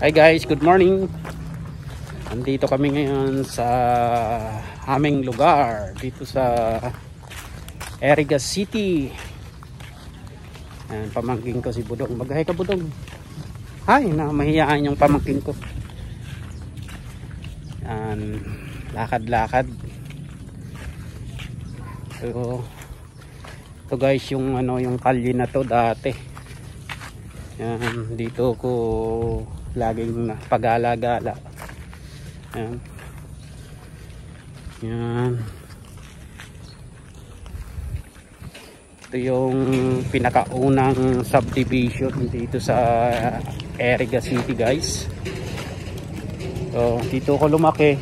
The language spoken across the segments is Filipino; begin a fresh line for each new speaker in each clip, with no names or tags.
Hi guys, good morning. Andito kami ngayon sa aming lugar dito sa Eriga City. Ayan, pamangkin ko si Budong. Mag-hi ka, Budong. Hi, mahiyaan yung pamangkin ko. Ayan, lakad-lakad. So, ito guys yung yung kalye na to dati. Ayan, dito ko laging pag-alagala. Ayan. Ayan. Ito yung pinakaunang subdivision dito sa Eriga City guys. So dito ko lumaki.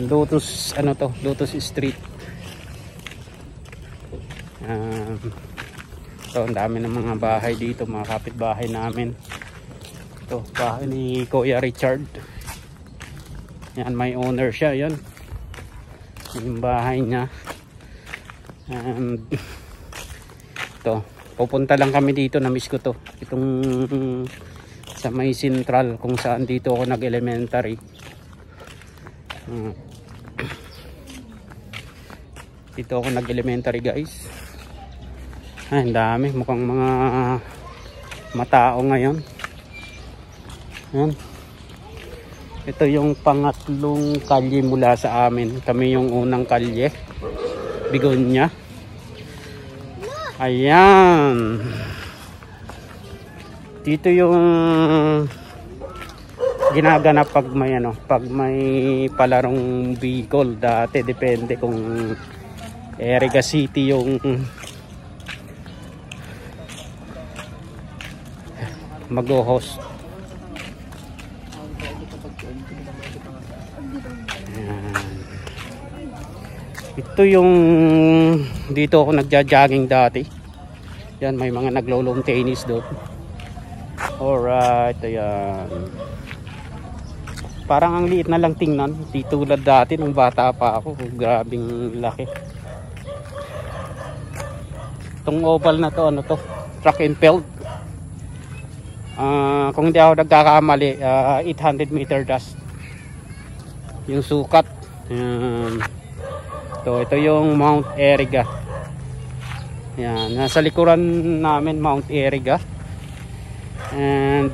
Lotus Lotus Street. So ang dami ng mga bahay dito, mga kapitbahay namin. Ito, bahay ni Kuya Richard. Yan, may owner siya, yan. Yung bahay niya. And ito, pupunta lang kami dito, na-miss ko to. Itong sa may Central, kung saan dito ako nag-elementary. Dito ako nag-elementary guys. Ay, ang dami, mukhang mga matao ngayon. Yan. Ito yung pangatlong kalye mula sa amin. Kami yung unang kalye, Bigonya. Ayan. Dito yung ginaganap pag may pag may palarong Bicol dati, depende kung Eriga City yung mag-host. Ito yung dito ako nagja-jogging dati. Yan, may mga naglo-lawn tennis doon. Alright, ayan. Parang ang liit na lang tingnan. Di tulad dati nung bata pa ako. Grabing laki. Itong oval na to, track and field. Kung hindi ako nagkakamali, 800 meter dash yung sukat. Ito yung Mount Eriga. Yan, nasa likuran namin Mount Eriga. And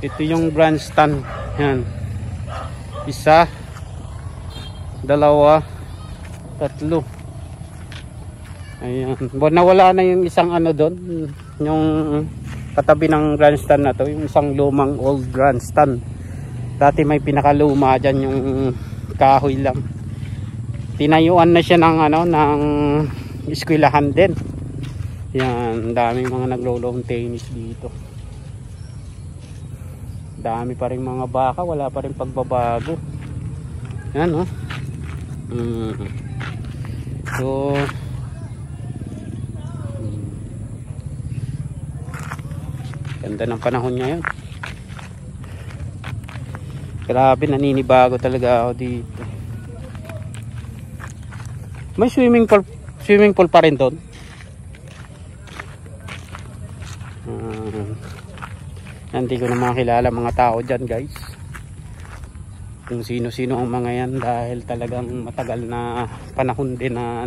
ito yung grandstand. Yan, isa, dalawa, tatlo. Ayan, nawala na yung isang doon, yung katabi ng grandstand na to, yung isang lumang old grandstand. Dati may pinakaluma dyan, yung kahoy lang. Tinayuan na siya ng ng eskwelahan din. Yan, daming mga naglo-lawn tennis dito. Dami pa rin mga baka, wala pa rin pagbabago. Yan, oh. So ganda ng panahon ngayon. Grabe, naninibago talaga ako dito. May swimming pool pa rin doon. Hindi ko na makilala mga tao dyan guys. Kung sino-sino ang mga yan, dahil talagang matagal na panahon din na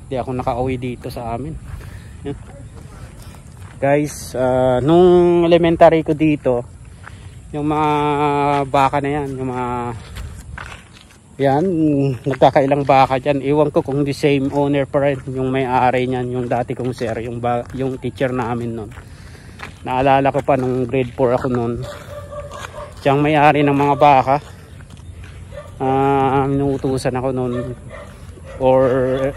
di ako nakauwi dito sa amin. Yan. Guys, nung elementary ko dito, yung mga baka na yan, yung mga yan, nagkakailang baka dyan. Iwan ko kung the same owner pa rin yung may-ari niyan, yung dati kong sir, yung teacher namin nun. Naalala ko pa nung grade 4 ako nun, siyang may-ari ng mga baka. Inuutusan ako nun, or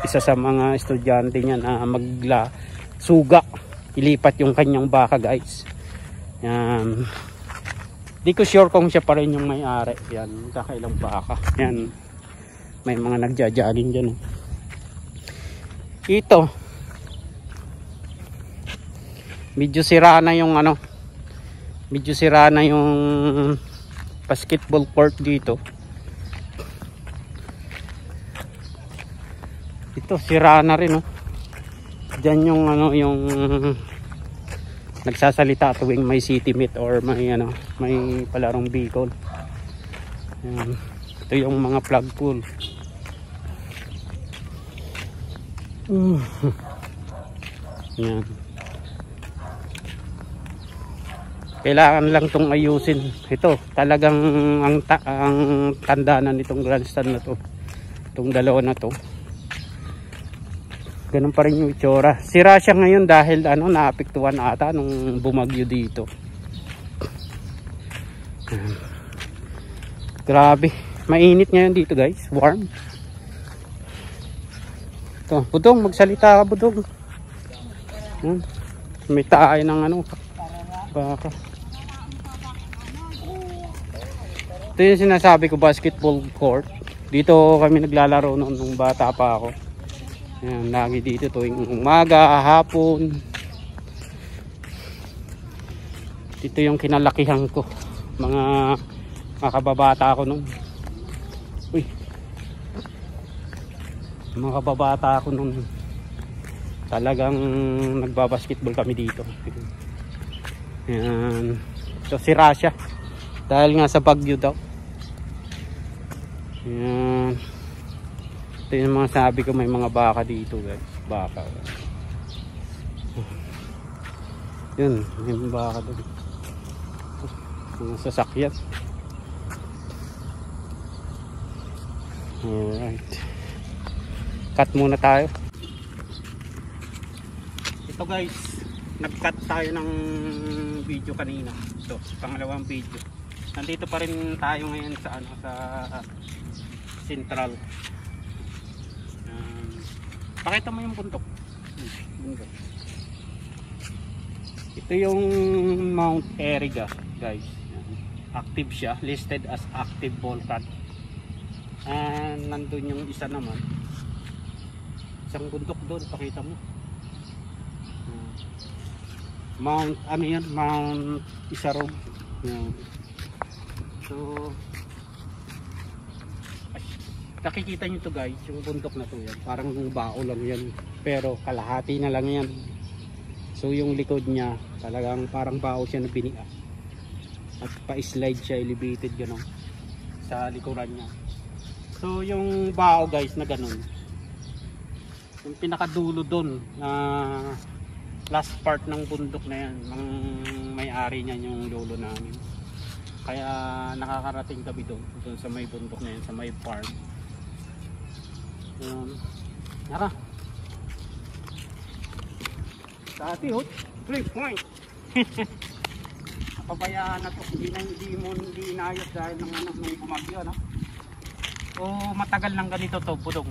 isa sa mga estudyante niya na suga, ilipat yung kanyang baka guys. Yan, di ko sure kung siya pa rin yung may-ari. Yan, kakailang baka. Yan, may mga nagja-jogging dyan. Ito, medyo sira na yung basketball court dito. Ito sira na rin, oh. Diyan yung yung nagsasalita tuwing may city meet or may ano, may palarong Bicol. Ayan. Ito yung mga flag pool. Ayan. Kailangan lang tong ayusin. Ito talagang ang tandaanan nitong grandstand na to, itong dalawa na to, ganun pa rin yung itsura. Sira siya ngayon dahil ano, naapektuhan ata nung bumagyo dito. Grabe, mainit ngayon dito guys, warm. Ito, Budong, magsalita ka Budong. May tayo ng ano, baka. Ito yung sinasabi ko, basketball court. Dito kami naglalaro noon nung bata pa ako. Ayan, lagi dito tuwing umaga, hapon. Dito yung kinalakihan ko. Mga kababata ako noon. Uy. Mga kababata ako noon. Talagang nagbabasketball kami dito. Ayan. So sira siya. Dahil nga sa bagyo daw. Ayan. Ito yung mga sabi ko, may mga baka dito guys. Baka. Yun, may mga baka doon. Mga sasakyan. Alright. Cut muna tayo. Ito guys, nag-cut tayo ng video kanina. Ito, pangalawang video. Nandito pa rin tayo ngayon sa ano, sa Central. Pakita mo yung bundok. Bundok. Ito yung Mount Eriga, guys. Active siya, listed as active volcan. And nandun yung isa naman. Isang bundok doon, pakita mo. Mount, ano yan? Mount Isarog. So nakikita nyo to guys, yung bundok na to yan, parang bao lang yan, pero kalahati na lang yan. So yung likod niya talagang parang bao siya na binia at pa-slide siya, elevated gano'n sa likuran niya. So yung bao guys na gano'n, yung pinakadulo doon na last part ng bundok na yan, may-ari niya yung lolo namin. Kaya nakakarating kami doon sa may bundok na yan, sa may farm. Naka sa ati hot 3 point. Pabayaan na to, hindi inayos dahil ng ano, may bumagyo, no? O matagal lang ganito to, Budong?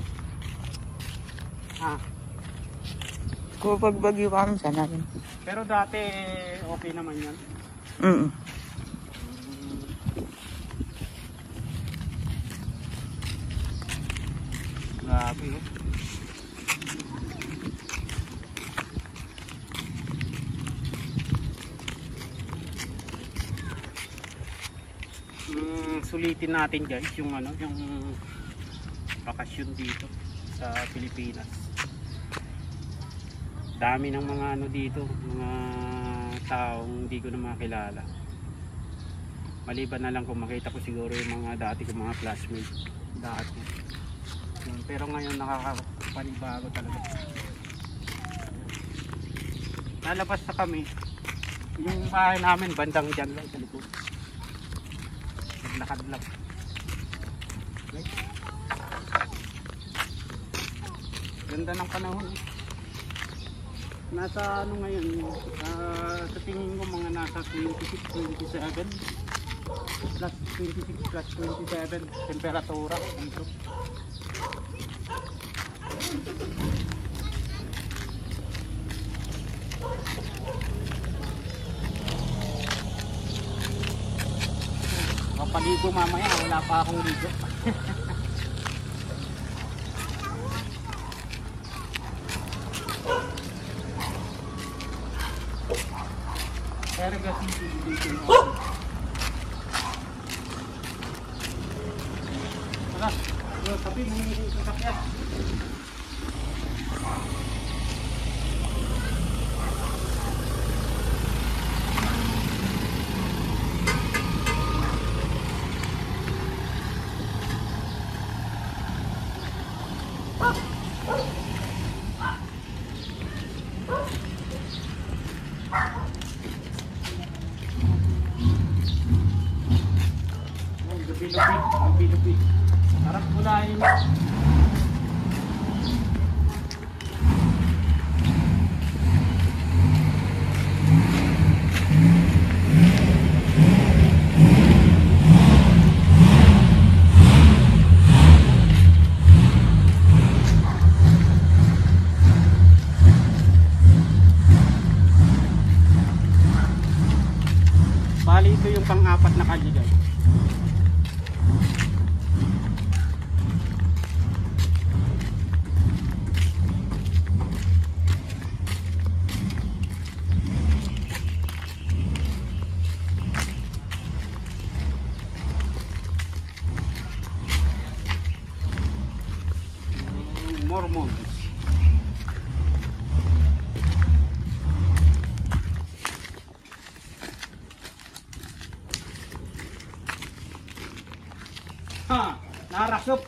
Kung pagbagyo kami sana rin.
Pero dati okay naman yan. Grabe. Sulitin natin guys yung ano, yung bakasyon dito sa Pilipinas. Dami ng mga ano dito, mga taong hindi ko na makilala. Maliban na lang kung makita ko siguro yung mga dati kong mga classmates dati. Pero ngayon nakakapanibago talaga. Lalabas na kami. Yung bahay namin bandang dyan lang sa likod. Naglakad lang. Okay. Ganda ng panahon. Nasa ano ngayon, sa tingin ko mga nasa 26, 27 plus 26 plus 27 temperatura dito. Kapaligo mamaya, wala pa akong ligo. Pero kasi dito mo. Tara, sabi mo yung sasakyan. Lupi. Harap gulayin. Bali ito yung pang-apat na kalye guys. Mormons. Ha, narasop.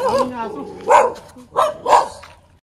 Ang aso.